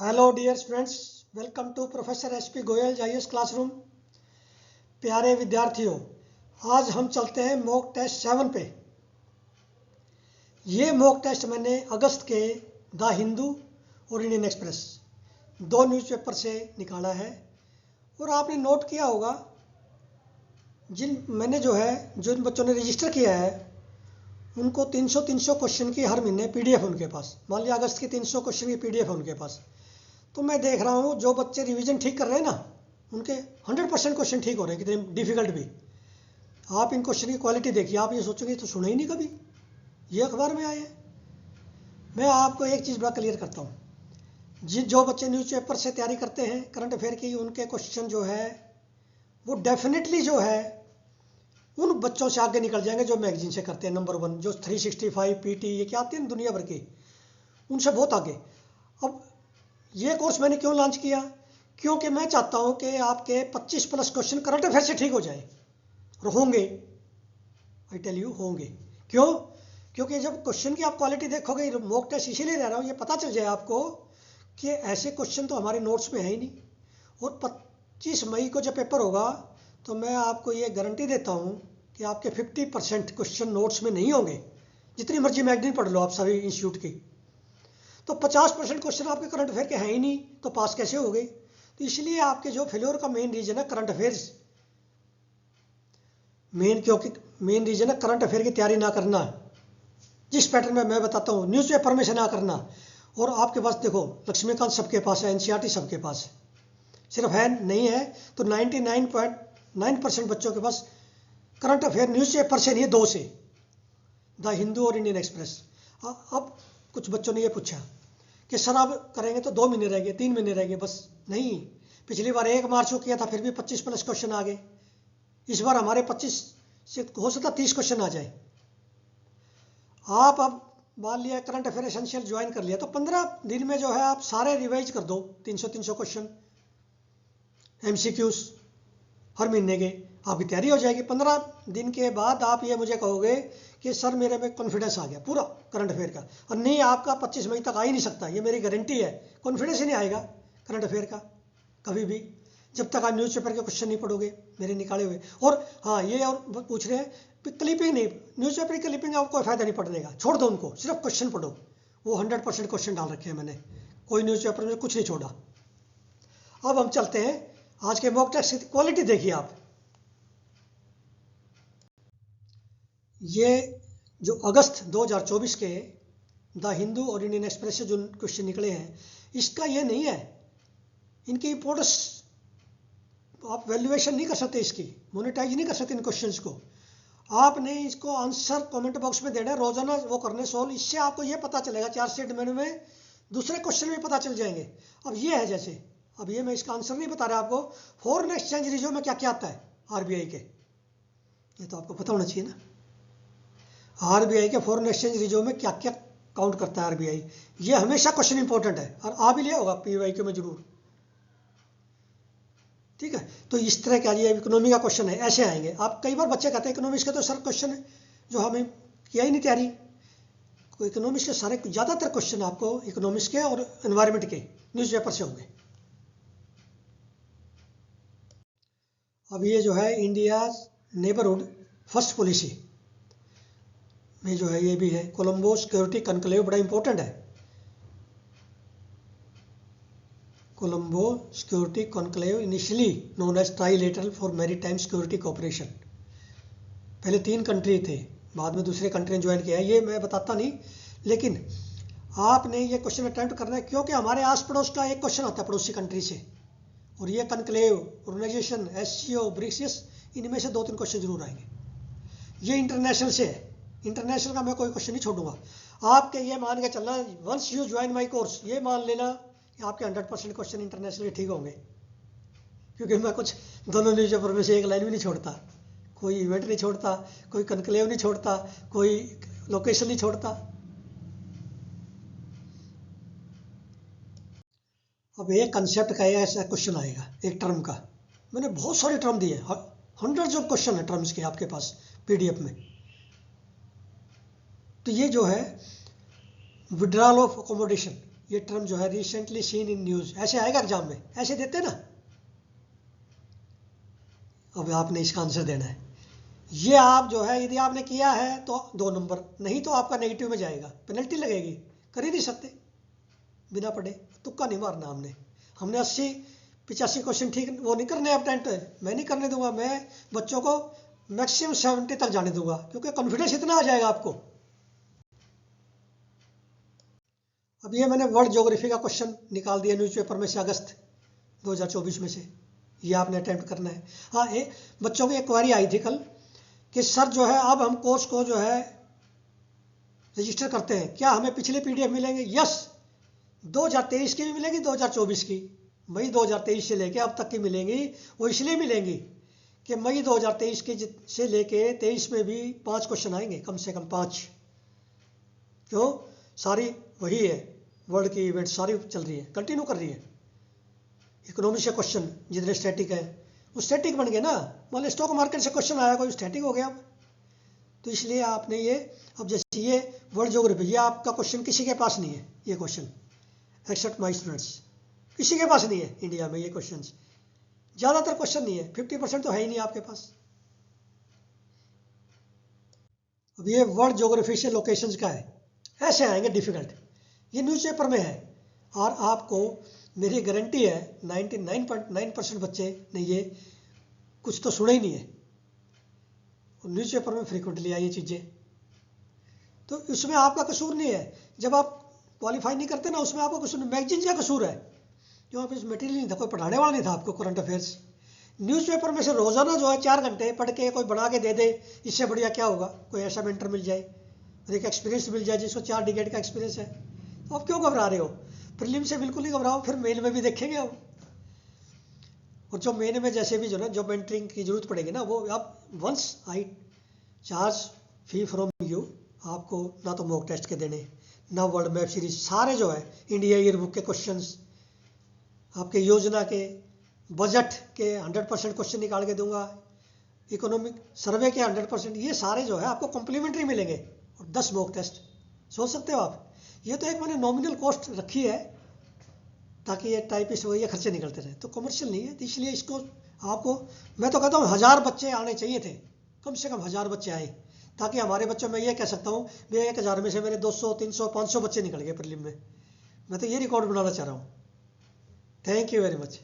Hello dear students, welcome to professor S P Goyal IAS classroom. प्यारे विद्यार्थियों, आज हम चलते हैं मॉक टेस्ट 7 पे। ये मॉक टेस्ट मैंने अगस्त के द हिंदू और इंडियन एक्सप्रेस दो न्यूज़पेपर से निकाला है। और आपने नोट किया होगा, जिन बच्चों ने रजिस्टर किया है उनको 300 क्वेश्चन की हर महीने पीडीएफ उनके पास, मान लिया अगस्त की 300 क्वेश्चन की पीडीएफ है उनके पास। तो मैं देख रहा हूँ जो बच्चे रिवीजन ठीक कर रहे हैं ना, उनके 100% क्वेश्चन ठीक हो रहे हैं, कितने डिफिकल्ट भी। आप इन क्वेश्चन की क्वालिटी देखिए, आप ये सोचोगे तो सुना ही नहीं कभी, ये अखबार में आए हैं। मैं आपको एक चीज़ बड़ा क्लियर करता हूँ, जो बच्चे न्यूज़पेपर से तैयारी करते हैं करंट अफेयर की, उनके क्वेश्चन जो है वो डेफिनेटली जो है उन बच्चों से आगे निकल जाएंगे जो मैगजीन से करते हैं नंबर 1, जो 365 पीटी ये क्या आती है दुनिया भर की, उनसे बहुत आगे। अब ये कोर्स मैंने क्यों लॉन्च किया? क्योंकि मैं चाहता हूं कि आपके 25+ क्वेश्चन करंट अफेयर से ठीक हो जाए, और होंगे, आई टेल यू होंगे। क्यों? क्योंकि जब क्वेश्चन की आप क्वालिटी देखोगे, मॉक टेस्ट इसीलिए ले रहा हूं, ये पता चल जाए आपको कि ऐसे क्वेश्चन तो हमारे नोट्स में है ही नहीं। और 25 मई को जब पेपर होगा तो मैं आपको ये गारंटी देता हूं कि आपके 50% क्वेश्चन नोट्स में नहीं होंगे, जितनी मर्जी मैगजीन पढ़ लो आप सभी इंस्टीट्यूट की। तो 50% क्वेश्चन आपके करंट अफेयर के हैं ही नहीं, तो पास कैसे हो गए? तो इसलिए आपके जो फेल्योर का मेन रीजन है करंट अफेयर्स, क्योंकि मेन रीजन है करंट अफेयर की तैयारी ना करना, जिस पैटर्न में मैं बताता हूँ, न्यूज़पेपर में से ना करना। और आपके पास देखो, लक्ष्मीकांत सबके पास है, एनसीईआरटी सबके पास है, सिर्फ है नहीं है तो 99.9% बच्चों के पास करंट अफेयर न्यूज़पेपर से नहीं है, दो से, द हिंदू और इंडियन एक्सप्रेस। अब कुछ बच्चों ने ये पूछा कि सर आप करेंगे तो 2 महीने रह गए, 3 महीने रह गए, बस नहीं। पिछली बार 1 मार्च को किया था, फिर भी 25+ क्वेश्चन आ गए। इस बार हमारे 25 से हो सकता 30 क्वेश्चन आ जाए। आप अब मान लिया करंट अफेयर एसेंशियल ज्वाइन कर लिया, तो 15 दिन में जो है आप सारे रिवाइज कर दो, 300 क्वेश्चन एमसीक्यूज हर महीने के, आपकी तैयारी हो जाएगी। 15 दिन के बाद आप ये मुझे कहोगे कि सर मेरे में कॉन्फिडेंस आ गया पूरा करंट अफेयर का, और नहीं आपका 25 मई तक आ ही नहीं सकता, ये मेरी गारंटी है। कॉन्फिडेंस ही नहीं आएगा करंट अफेयर का कभी भी, जब तक आप न्यूज़पेपर के क्वेश्चन नहीं पढ़ोगे मेरे निकाले हुए। और हाँ, ये और पूछ रहे हैं क्लिपिंग नहीं, न्यूज़पेपर की क्लिपिंग आपको फ़ायदा नहीं पड़ने का, छोड़ दो उनको, सिर्फ क्वेश्चन पढ़ो। वो 100% क्वेश्चन डाल रखे हैं मैंने, कोई न्यूज़पेपर में कुछ नहीं छोड़ा। अब हम चलते हैं आज के मॉक टेस्ट की क्वालिटी देखिए आप। ये जो अगस्त 2024 के द हिंदू और इंडियन एक्सप्रेस से जो क्वेश्चन निकले हैं, इसका ये नहीं है, इनकी इंपोर्टेंस आप वैल्यूएशन नहीं कर सकते, इसकी मोनेटाइज नहीं कर सकते इन क्वेश्चंस को। आपने इसको आंसर कमेंट बॉक्स में देना है, रोजाना वो करने सोल्व, इससे आपको ये पता चलेगा, चार्जशीट में दूसरे क्वेश्चन भी पता चल जाएंगे। अब ये है, जैसे अब ये मैं इसका आंसर नहीं बता रहा आपको, फॉरेन एक्सचेंज रिजर्व में क्या क्या आता है आरबीआई के, ये तो आपको पता होना चाहिए ना। आरबीआई के फॉरेन एक्सचेंज रिजर्व में क्या क्या काउंट करता है आरबीआई, ये हमेशा क्वेश्चन इंपॉर्टेंट है, और आ भी लिया होगा पीवाईक्यू में जरूर, ठीक है। तो इस तरह का ये इकोनॉमी का क्वेश्चन है, ऐसे आएंगे आप। कई बार बच्चे कहते हैं इकोनॉमिक्स के तो सर क्वेश्चन है जो हमें किया ही नहीं तैयारी, इकोनॉमिक्स के सारे ज़्यादातर क्वेश्चन आपको इकोनॉमिक्स के और एनवायरनमेंट के न्यूज़पेपर से होंगे। अब ये जो है इंडिया नेबरहुड फर्स्ट पॉलिसी में जो है ये भी है, कोलंबो सिक्योरिटी कॉन्क्लेव बड़ा इंपॉर्टेंट है। Colombo security conclave initially known as trilateral for maritime security cooperation, पहले 3 कंट्री थे, बाद में दूसरे कंट्री ने ज्वाइन किया है, ये मैं बताता नहीं, लेकिन आपने ये क्वेश्चन अटेम्प्ट करना है, क्योंकि हमारे आस पड़ोस का एक क्वेश्चन आता है पड़ोसी कंट्री से, और ये कॉन्क्लेव, ऑर्गेनाइजेशन, एससीओ, ब्रिक्स, इनमें से 2-3 क्वेश्चन जरूर आएंगे। ये इंटरनेशनल से है, इंटरनेशनल का मैं कोई क्वेश्चन नहीं छोड़ूंगा आपके, ये मान के चलना, once you join my course, ये मान लेना कि आपके 100% क्वेश्चन इंटरनेशनल ठीक होंगे, क्योंकि मैं कुछ दोनों न्यूज़पेपर में से एक लाइन भी नहीं छोड़ता, कोई इवेंट नहीं छोड़ता, कोई कॉन्क्लेव नहीं छोड़ता, कोई लोकेशन नहीं छोड़ता। अब एक कंसेप्ट का ऐसा क्वेश्चन आएगा, एक टर्म का, मैंने बहुत सारे टर्म दिए, 100s ऑफ क्वेश्चन है टर्म्स के आपके पास पीडीएफ में। तो ये जो है विड्रॉल ऑफ अकोमोडेशन, ये टर्म जो है रिसेंटली सीन इन न्यूज़, ऐसे आएगा एग्जाम में, ऐसे देते ना। अब आपने इसका आंसर देना है। ये आप जो है यदि आपने किया है तो 2 नंबर, नहीं तो आपका नेगेटिव में जाएगा, पेनल्टी लगेगी। कर ही नहीं सकते बिना पढ़े, तुक्का नहीं मारना। हमने 80-85 क्वेश्चन ठीक वो नहीं करने अटेम्प्ट है, मैं नहीं करने दूंगा। मैं बच्चों को मैक्सिमम 70 तक जाने दूंगा, क्योंकि कॉन्फिडेंस इतना आ जाएगा आपको। अब ये मैंने वर्ल्ड ज्योग्राफी का क्वेश्चन निकाल दिया न्यूज़पेपर में से, अगस्त 2024 में से, ये आपने अटेम्प्ट करना है। हाँ, बच्चों की एक क्वेरी आई थी कल कि सर जो है अब हम कोर्स को जो है रजिस्टर करते हैं, क्या हमें पिछले पीडीएफ मिलेंगे? यस, 2023 की भी मिलेगी, 2024 की, मई 2023 से लेके अब तक की मिलेंगी। वो इसलिए मिलेंगी कि मई 2023 के से लेके 23 में भी 5 क्वेश्चन आएंगे, कम से कम 5। क्यों? सारी वही है, वर्ल्ड की इवेंट सारी चल रही है, कंटिन्यू कर रही है। इकोनॉमी से क्वेश्चन जितने स्टैटिक है वो स्टैटिक बन गए ना, मान स्टॉक मार्केट से क्वेश्चन आया कोई, स्टैटिक हो गया। तो इसलिए आपने ये, अब जैसे ये वर्ल्ड ज्योग्राफी, ये आपका क्वेश्चन किसी के पास नहीं है, ये क्वेश्चन एक्सेप्ट माई स्टूडेंट्स, किसी के पास नहीं है इंडिया में ये क्वेश्चन। ज़्यादातर क्वेश्चन नहीं है, 50% तो है ही नहीं आपके पास। अब ये वर्ल्ड ज्योग्राफी से लोकेशंस का है, ऐसे आएंगे डिफिकल्ट, ये न्यूज़पेपर में है। और आपको मेरी गारंटी है 99.9% बच्चे ने ये कुछ तो सुना ही नहीं है। न्यूज़पेपर में फ्रीक्वेंटली आई ये चीज़ें, तो इसमें आपका कसूर नहीं है। जब आप क्वालिफाई नहीं करते ना, उसमें आपका कसूर, मैगजीन का कसूर है, जो आप इस मटेरियल नहीं था, कोई पढ़ाने वाला नहीं था आपको करंट अफेयर्स। न्यूज़पेपर में से रोज़ाना जो है 4 घंटे पढ़ के कोई बना के दे दे, इससे बढ़िया क्या होगा? कोई ऐसा मेंटर मिल जाए और एक एक्सपीरियंस मिल जाए जिसको 4 डिकेड का एक्सपीरियंस है। तो आप क्यों घबरा रहे हो? प्रीलिम से बिल्कुल नहीं घबराओ, फिर मेन में भी देखेंगे अब। और जो मेन में जैसे भी जो ना जॉब एंट्रिंग की जरूरत पड़ेगी ना, वो अब once I charge fee from you, आपको ना तो मॉक टेस्ट के देने, ना वर्ल्ड मैप सीरीज, सारे जो है इंडिया ईयर बुक के क्वेश्चंस, आपके योजना के, बजट के 100% क्वेश्चन निकाल के दूंगा, इकोनॉमिक सर्वे के 100%, ये सारे जो है आपको कॉम्प्लीमेंट्री मिलेंगे। और 10 मॉक टेस्ट, सोच सकते हो आप। ये तो एक मैंने नॉमिनल कॉस्ट रखी है ताकि ये टाइपिस्ट वो ये खर्चे निकलते रहे, तो कमर्शियल नहीं है। तो इसलिए इसको आपको, मैं तो कहता हूँ 1000 बच्चे आने चाहिए थे, कम से कम 1000 बच्चे आए, ताकि हमारे बच्चों में ये कह सकता हूँ मैं 1000 में से मेरे 200, 300, 500 बच्चे निकल गए प्रीलिम में। मैं तो ये रिकॉर्ड बनाना चाह रहा हूँ। Thank you very much.